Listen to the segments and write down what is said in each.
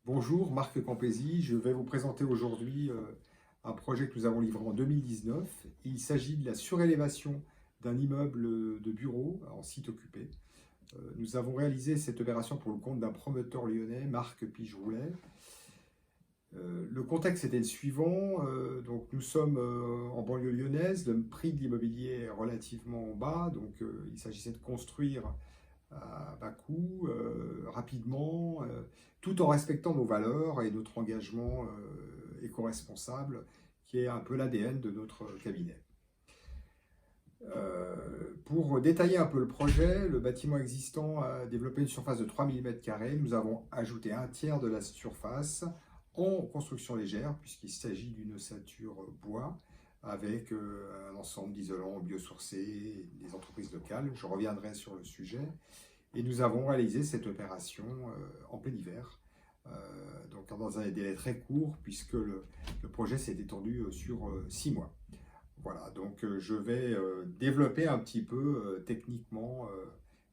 Bonjour, Marc Campesi. Je vais vous présenter aujourd'hui un projet que nous avons livré en 2019. Il s'agit de la surélévation d'un immeuble de bureau en site occupé. Nous avons réalisé cette opération pour le compte d'un promoteur lyonnais, Marc Pige-Roulet. Le contexte était le suivant. Donc nous sommes en banlieue lyonnaise. Le prix de l'immobilier est relativement bas. Donc il s'agissait de construire à bas coût, rapidement, tout en respectant nos valeurs et notre engagement éco-responsable, qui est un peu l'ADN de notre cabinet. Pour détailler un peu le projet, le bâtiment existant a développé une surface de 3000 m². Nous avons ajouté un tiers de la surface en construction légère, puisqu'il s'agit d'une ossature bois, avec un ensemble d'isolants biosourcés des entreprises locales. Je reviendrai sur le sujet. Et nous avons réalisé cette opération en plein hiver, donc dans un délai très court, puisque le projet s'est étendu sur 6 mois. Voilà, donc je vais développer un petit peu techniquement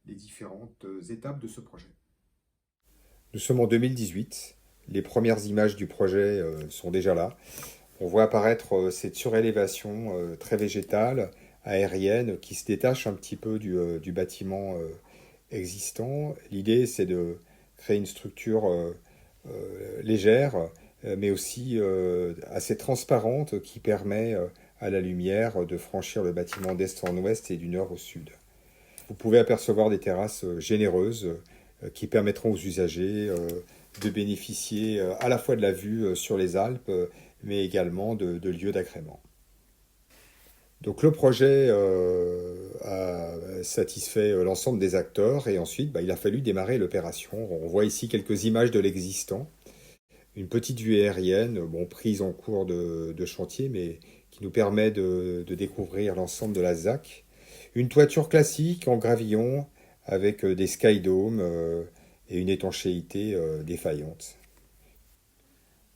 les différentes étapes de ce projet. Nous sommes en 2018, les premières images du projet sont déjà là. On voit apparaître cette surélévation très végétale, aérienne, qui se détache un petit peu du bâtiment existant. L'idée, c'est de créer une structure légère, mais aussi assez transparente, qui permet à la lumière de franchir le bâtiment d'est en ouest et du nord au sud. Vous pouvez apercevoir des terrasses généreuses qui permettront aux usagers de bénéficier à la fois de la vue sur les Alpes, mais également de lieux d'agrément. Donc le projet a satisfait l'ensemble des acteurs et ensuite il a fallu démarrer l'opération. On voit ici quelques images de l'existant. Une petite vue aérienne, prise en cours de chantier, mais qui nous permet de découvrir l'ensemble de la ZAC. Une toiture classique en gravillon avec des skydomes et une étanchéité défaillante.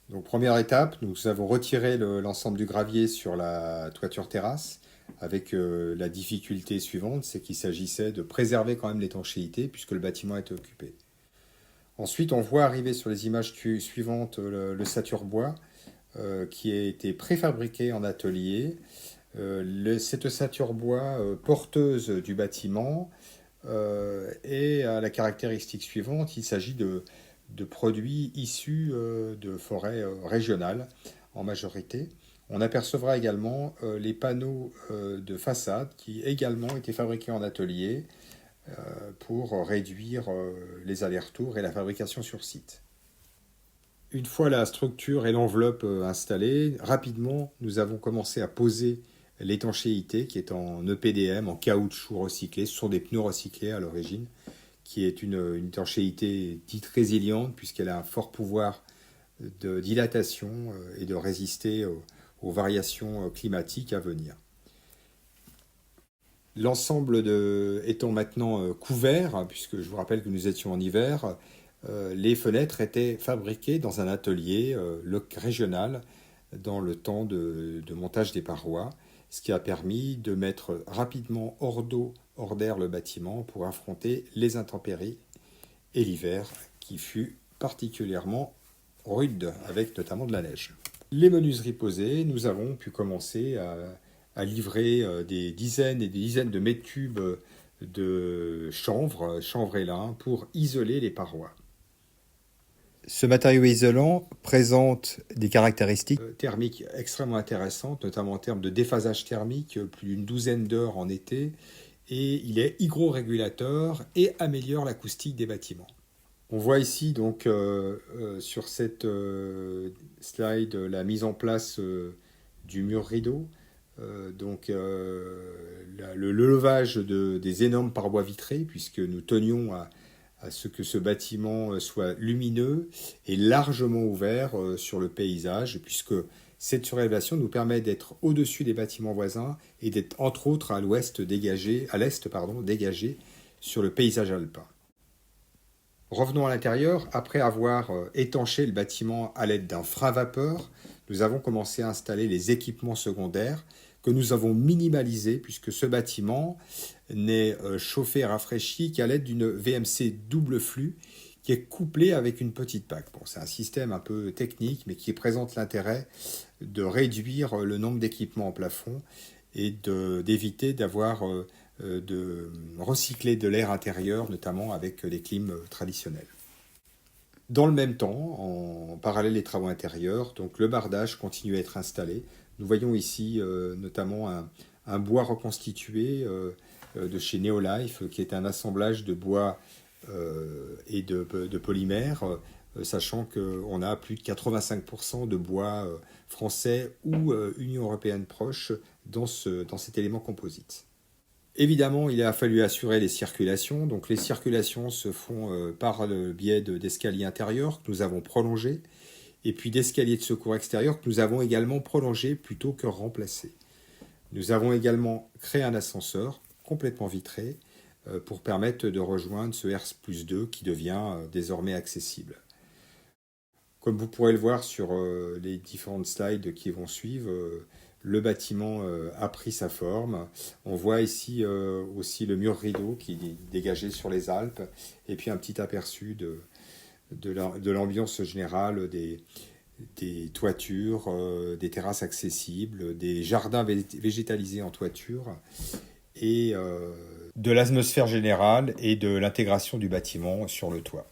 Donc première étape, nous avons retiré l'ensemble du gravier sur la toiture terrasse avec la difficulté suivante, c'est qu'il s'agissait de préserver quand même l'étanchéité puisque le bâtiment était occupé. Ensuite, on voit arriver sur les images suivantes l'ossature bois qui a été préfabriqué en atelier. Cette ossature bois porteuse du bâtiment et à la caractéristique suivante, il s'agit de produits issus de forêts régionales en majorité. On apercevra également les panneaux de façade qui également étaient fabriqués en atelier pour réduire les allers-retours et la fabrication sur site. Une fois la structure et l'enveloppe installées, rapidement nous avons commencé à poser l'étanchéité qui est en EPDM, en caoutchouc recyclé. Ce sont des pneus recyclés à l'origine, qui est une étanchéité dite résiliente puisqu'elle a un fort pouvoir de dilatation et de résister aux variations climatiques à venir. L'ensemble étant maintenant couvert, puisque je vous rappelle que nous étions en hiver, les fenêtres étaient fabriquées dans un atelier régional dans le temps de montage des parois, ce qui a permis de mettre rapidement hors d'eau, hors d'air le bâtiment pour affronter les intempéries et l'hiver qui fut particulièrement rude, avec notamment de la neige. Les menuiseries posées, nous avons pu commencer à livrer des dizaines et des dizaines de mètres cubes de chanvre et lin pour isoler les parois. Ce matériau isolant présente des caractéristiques thermiques extrêmement intéressantes, notamment en termes de déphasage thermique, plus d'une douzaine d'heures en été, et il est hygrorégulateur et améliore l'acoustique des bâtiments. On voit ici donc sur cette slide la mise en place du mur rideau, le levage des énormes parois vitrées, puisque nous tenions à ce que ce bâtiment soit lumineux et largement ouvert sur le paysage, puisque cette surélévation nous permet d'être au-dessus des bâtiments voisins et d'être entre autres à l'est dégagé sur le paysage alpin. Revenons à l'intérieur. Après avoir étanché le bâtiment à l'aide d'un frein vapeur, nous avons commencé à installer les équipements secondaires que nous avons minimalisés puisque ce bâtiment n'est chauffé et rafraîchi qu'à l'aide d'une VMC double flux qui est couplé avec une petite PAC. Bon, c'est un système un peu technique, mais qui présente l'intérêt de réduire le nombre d'équipements en plafond et d'éviter de recycler de l'air intérieur, notamment avec les clims traditionnels. Dans le même temps, en parallèle des travaux intérieurs, donc le bardage continue à être installé. Nous voyons ici notamment un bois reconstitué de chez Neolife, qui est un assemblage de bois et de polymères, sachant qu'on a plus de 85% de bois français ou Union européenne proche dans cet élément composite. Évidemment, il a fallu assurer les circulations. Donc les circulations se font par le biais d'escaliers intérieurs que nous avons prolongés et puis d'escaliers de secours extérieurs que nous avons également prolongés plutôt que remplacés. Nous avons également créé un ascenseur complètement vitré pour permettre de rejoindre ce R+2 qui devient désormais accessible. Comme vous pourrez le voir sur les différentes slides qui vont suivre, le bâtiment a pris sa forme. On voit ici aussi le mur rideau qui est dégagé sur les Alpes et puis un petit aperçu de l'ambiance générale des toitures, des terrasses accessibles, des jardins végétalisés en toiture et de l'atmosphère générale et de l'intégration du bâtiment sur le toit.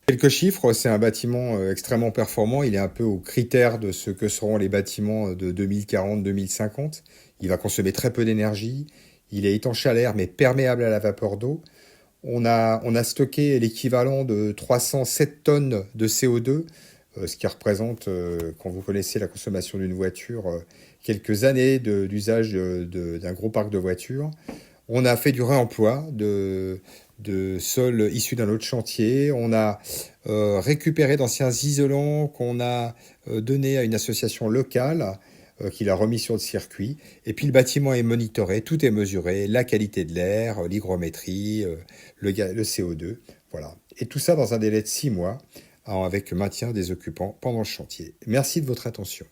Quelques chiffres, c'est un bâtiment extrêmement performant, il est un peu aux critères de ce que seront les bâtiments de 2040-2050. Il va consommer très peu d'énergie, il est étanche à l'air mais perméable à la vapeur d'eau. On a stocké l'équivalent de 307 tonnes de CO2, ce qui représente, quand vous connaissez la consommation d'une voiture, quelques années d'usage d'un gros parc de voitures. On a fait du réemploi de sols issus d'un autre chantier. On a récupéré d'anciens isolants qu'on a donnés à une association locale qui l'a remis sur le circuit. Et puis le bâtiment est monitoré, tout est mesuré, la qualité de l'air, l'hygrométrie, le CO2. Voilà. Et tout ça dans un délai de 6 mois avec le maintien des occupants pendant le chantier. Merci de votre attention.